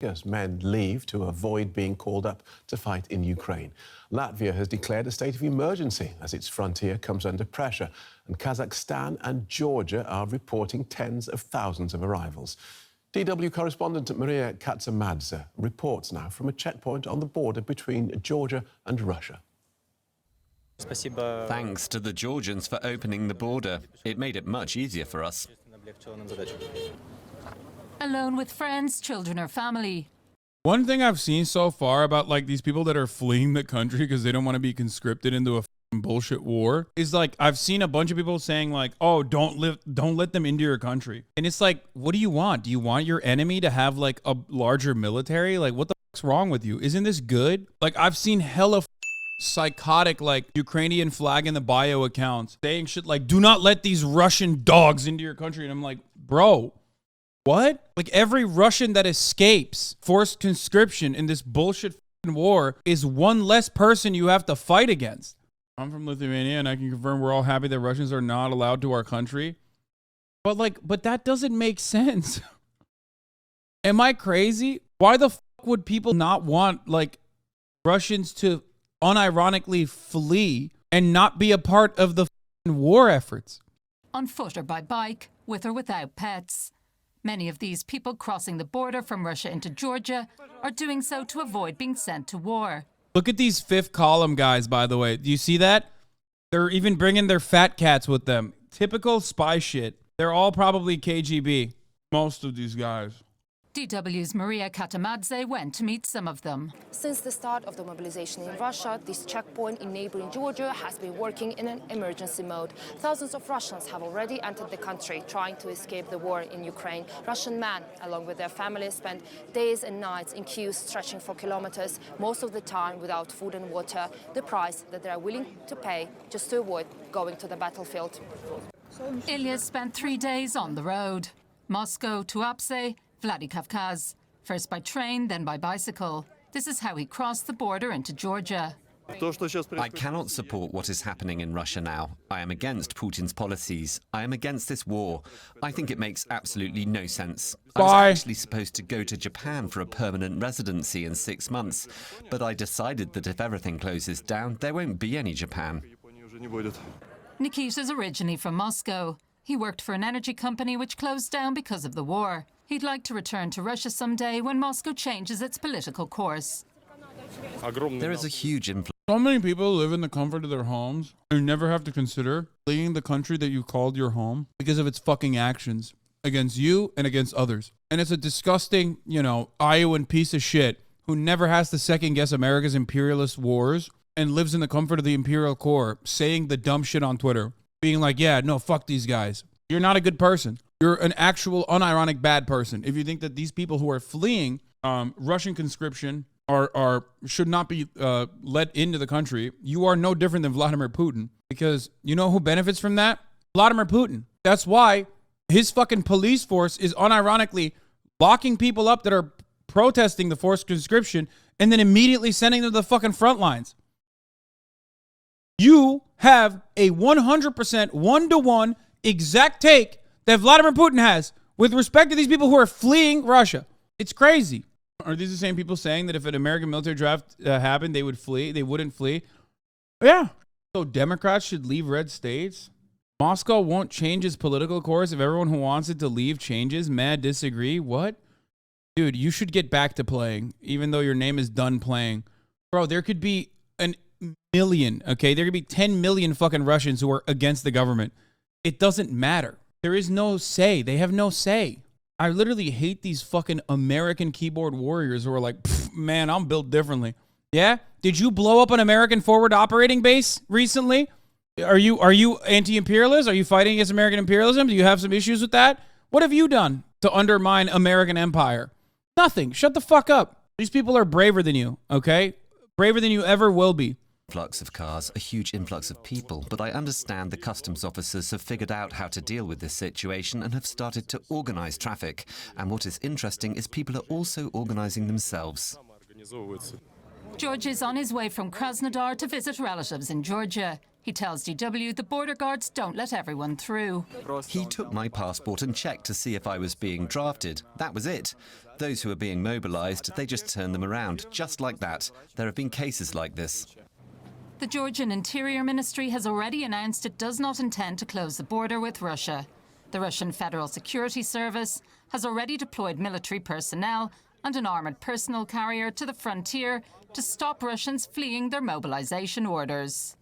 As men leave to avoid being called up to fight in Ukraine. Latvia has declared a state of emergency as its frontier comes under pressure, and Kazakhstan and Georgia are reporting tens of thousands of arrivals. DW correspondent Maria Katsamadze reports now from a checkpoint on the border between Georgia and Russia. Thanks to the Georgians for opening the border. It made it much easier for us. Alone with friends, children or family. One thing I've seen so far about like these people that are fleeing the country because they don't want to be conscripted into a bullshit war is like I've seen a bunch of people saying like, oh, don't let them into your country. And it's like, what do you want? Do you want your enemy to have like a larger military? Like, what the fuck's wrong with you? Isn't this good? Like, I've seen hella psychotic like Ukrainian flag in the bio accounts saying shit like, do not let these Russian dogs into your country. And I'm like, bro, what? Like, every Russian that escapes forced conscription in this bullshit war is one less person you have to fight against. I'm from Lithuania and I can confirm we're all happy that Russians are not allowed to our country. But that doesn't make sense. Am I crazy? Why the fuck would people not want like Russians to unironically flee and not be a part of the war efforts? On foot or by bike, with or without pets. Many of these people crossing the border from Russia into Georgia are doing so to avoid being sent to war. Look at these fifth column guys, by the way. Do you see that? They're even bringing their fat cats with them. Typical spy shit. They're all probably KGB. Most of these guys. DW's Maria Katsamadze went to meet some of them. Since the start of the mobilization in Russia, this checkpoint in neighboring Georgia has been working in an emergency mode. Thousands of Russians have already entered the country trying to escape the war in Ukraine. Russian men, along with their families, spend days and nights in queues stretching for kilometers, most of the time without food and water, the price that they are willing to pay just to avoid going to the battlefield. Ilya spent 3 days on the road. Moscow to Tuapse, Vladikavkaz. First by train, then by bicycle. This is how he crossed the border into Georgia. I cannot support what is happening in Russia now. I am against Putin's policies. I am against this war. I think it makes absolutely no sense. I was actually supposed to go to Japan for a permanent residency in 6 months, but I decided that if everything closes down, there won't be any Japan. Nikita's originally from Moscow. He worked for an energy company which closed down because of the war. He'd like to return to Russia someday when Moscow changes its political course. There is a huge influence. So many people live in the comfort of their homes and never have to consider fleeing the country that you called your home because of its fucking actions against you and against others. And it's a disgusting, Iowan piece of shit who never has to second guess America's imperialist wars and lives in the comfort of the imperial core, saying the dumb shit on Twitter, being like, yeah, no, fuck these guys. You're not a good person. You're an actual unironic bad person. If you think that these people who are fleeing Russian conscription should not be let into the country, you are no different than Vladimir Putin. Because you know who benefits from that? Vladimir Putin. That's why his fucking police force is unironically locking people up that are protesting the forced conscription and then immediately sending them to the fucking front lines. You have a 100% one-to-one exact take that Vladimir Putin has with respect to these people who are fleeing Russia. It's crazy. Are these the same people saying that if an American military draft happened, they would flee? They wouldn't flee? Yeah. So Democrats should leave red states? Moscow won't change its political course if everyone who wants it to leave changes? Mad disagree? What? Dude, you should get back to playing, even though your name is done playing. Bro, there could be an million, okay? There could be 10 million fucking Russians who are against the government. It doesn't matter. There is no say. They have no say. I literally hate these fucking American keyboard warriors who are like, man, I'm built differently. Yeah? Did you blow up an American forward operating base recently? Are you anti-imperialist? Are you fighting against American imperialism? Do you have some issues with that? What have you done to undermine American empire? Nothing. Shut the fuck up. These people are braver than you, okay? Braver than you ever will be. Influx of cars, a huge influx of people, but I understand the customs officers have figured out how to deal with this situation and have started to organize traffic. And what is interesting is people are also organizing themselves. George is on his way from Krasnodar to visit relatives in Georgia. He tells DW the border guards don't let everyone through. He took my passport and checked to see if I was being drafted. That was it. Those who are being mobilized, they just turn them around, just like that. There have been cases like this. The Georgian Interior Ministry has already announced it does not intend to close the border with Russia. The Russian Federal Security Service has already deployed military personnel and an armoured personnel carrier to the frontier to stop Russians fleeing their mobilization orders.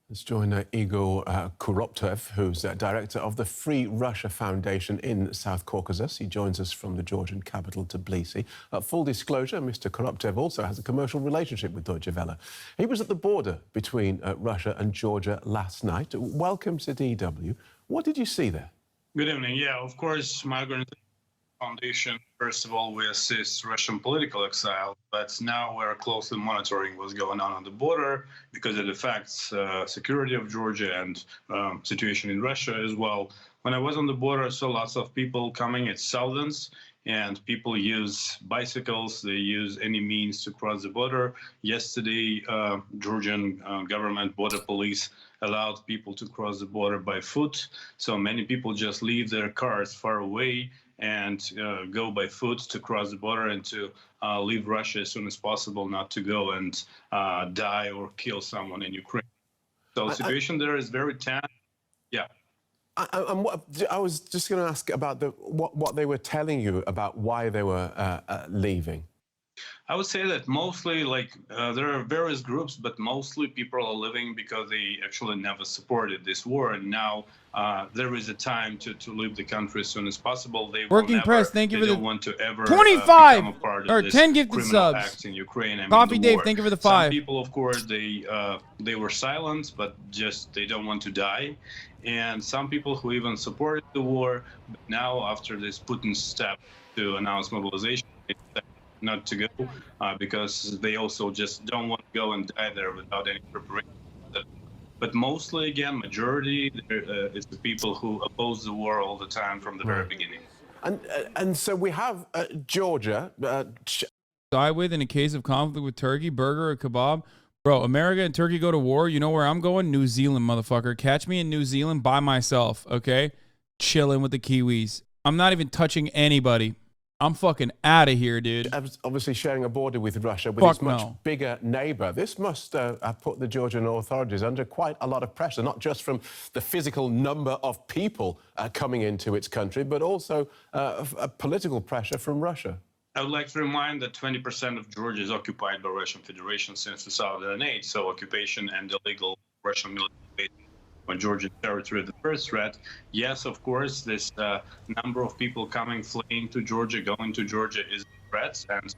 Let's join Igor Kuroptev, who's director of the Free Russia Foundation in South Caucasus. He joins us from the Georgian capital, Tbilisi. Full disclosure, Mr. Kuroptev also has a commercial relationship with Deutsche Welle. He was at the border between Russia and Georgia last night. Welcome to DW. What did you see there? Good evening. Yeah, of course, my organization Foundation, first of all, we assist Russian political exile, but now we're closely monitoring what's going on the border because it affects security of Georgia and situation in Russia as well. When I was on the border, I saw lots of people coming at thousands, and people use bicycles, they use any means to cross the border. Yesterday, Georgian government border police allowed people to cross the border by foot, so many people just leave their cars far away and go by foot to cross the border and to leave Russia as soon as possible, not to go and die or kill someone in Ukraine. So the situation there is very tense. Yeah. I was just going to ask about what they were telling you about why they were leaving. I would say that mostly, there are various groups, but mostly people are leaving because they actually never supported this war, and now there is a time to leave the country as soon as possible. They Working Press, thank you for the don't want to ever 25 become a part or of this 10 gifted subs. acts in Ukraine. I mean, Coffee the Dave, war. thank you for the 5. Some people, of course, they were silent, but just they don't want to die. And some people who even supported the war, but now after this Putin's step to announce mobilization, they decided not to go because they also just don't want to go and die there without any preparation. But mostly, again, majority is the people who oppose the war all the time from the very beginning. And so we have Georgia. Side with in a case of conflict with Turkey, burger or kebab. Bro, America and Turkey go to war. You know where I'm going? New Zealand, motherfucker. Catch me in New Zealand by myself, okay? Chilling with the Kiwis. I'm not even touching anybody. I'm fucking out of here, dude. Obviously sharing a border with Russia, with its much bigger neighbour. This must have put the Georgian authorities under quite a lot of pressure, not just from the physical number of people coming into its country, but also political pressure from Russia. I would like to remind that 20% of Georgia is occupied by Russian Federation since 2008, so occupation and illegal Russian military on Georgian territory the first threat. Yes, of course, this number of people coming, fleeing to Georgia, going to Georgia is a threat, and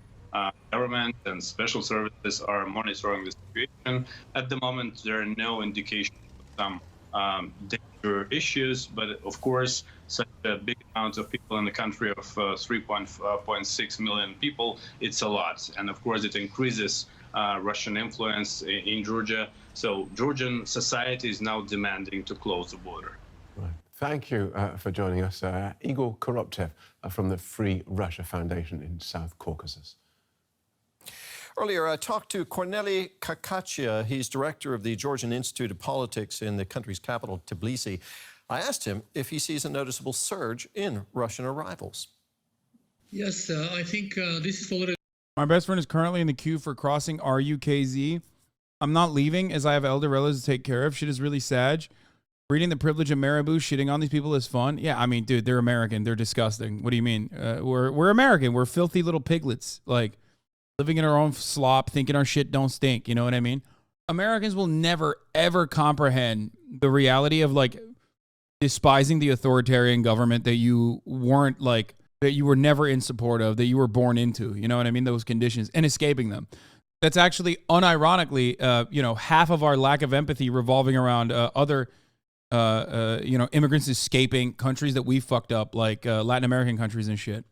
government and special services are monitoring the situation. At the moment, there are no indications of some danger issues, but of course, such a big amount of people in the country of 3.6 million people, it's a lot. And of course, it increases Russian influence in Georgia. So Georgian society is now demanding to close the border. Right. Thank you for joining us, Igor Kuroptev from the Free Russia Foundation in South Caucasus. Earlier, I talked to Corneli Kakachia. He's director of the Georgian Institute of Politics in the country's capital, Tbilisi. I asked him if he sees a noticeable surge in Russian arrivals. Yes, I think this is followed. My best friend is currently in the queue for crossing RUKZ. I'm not leaving as I have elder relatives to take care of. Shit is really sad. Reading The Privilege of Marabou, shitting on these people is fun. Yeah, I mean, dude, they're American. They're disgusting. What do you mean? We're American. We're filthy little piglets. Like, living in our own slop, thinking our shit don't stink. You know what I mean? Americans will never, ever comprehend the reality of, like, despising the authoritarian government that you weren't, like, that you were never in support of, that you were born into. You know what I mean? Those conditions, and escaping them. That's actually, unironically, you know, half of our lack of empathy revolving around other, you know, immigrants escaping countries that we fucked up, like Latin American countries and shit.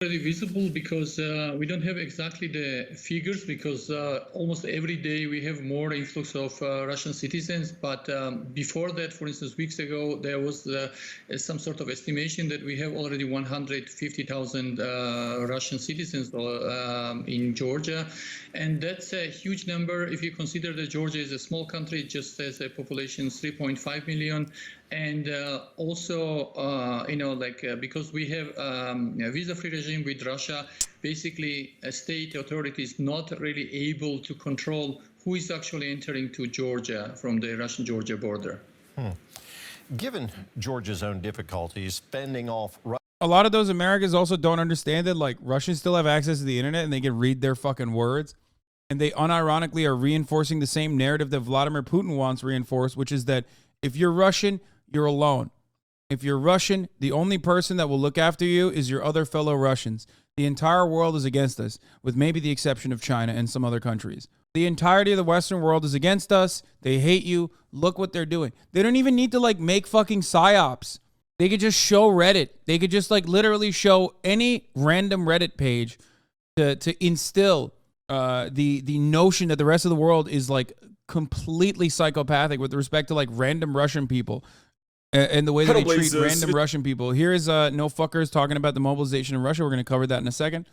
already visible because we don't have exactly the figures because almost every day we have more influx of Russian citizens. But before that, for instance, weeks ago, there was some sort of estimation that we have already 150,000 Russian citizens in Georgia. And that's a huge number if you consider that Georgia is a small country, it just has a population 3.5 million. And also, because we have a visa-free regime with Russia, basically state authorities not really able to control who is actually entering to Georgia from the Russian-Georgia border. Given Georgia's own difficulties, fending off a lot of those Americans also don't understand that, like, Russians still have access to the internet and they can read their fucking words. And they unironically are reinforcing the same narrative that Vladimir Putin wants reinforced, which is that if you're Russian, you're alone. If you're Russian, the only person that will look after you is your other fellow Russians. The entire world is against us, with maybe the exception of China and some other countries. The entirety of the Western world is against us. They hate you. Look what they're doing. They don't even need to, like, make fucking psyops. They could just show Reddit. They could just, like, literally show any random Reddit page to instill the notion that the rest of the world is, like, completely psychopathic with respect to, like, random Russian people. And the way that they treat random Russian people. Here is No Fuckers talking about the mobilization in Russia. We're going to cover that in a second.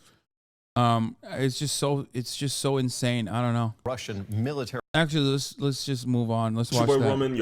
It's just so insane. I don't know. Russian military. Actually, let's just move on. Let's watch that.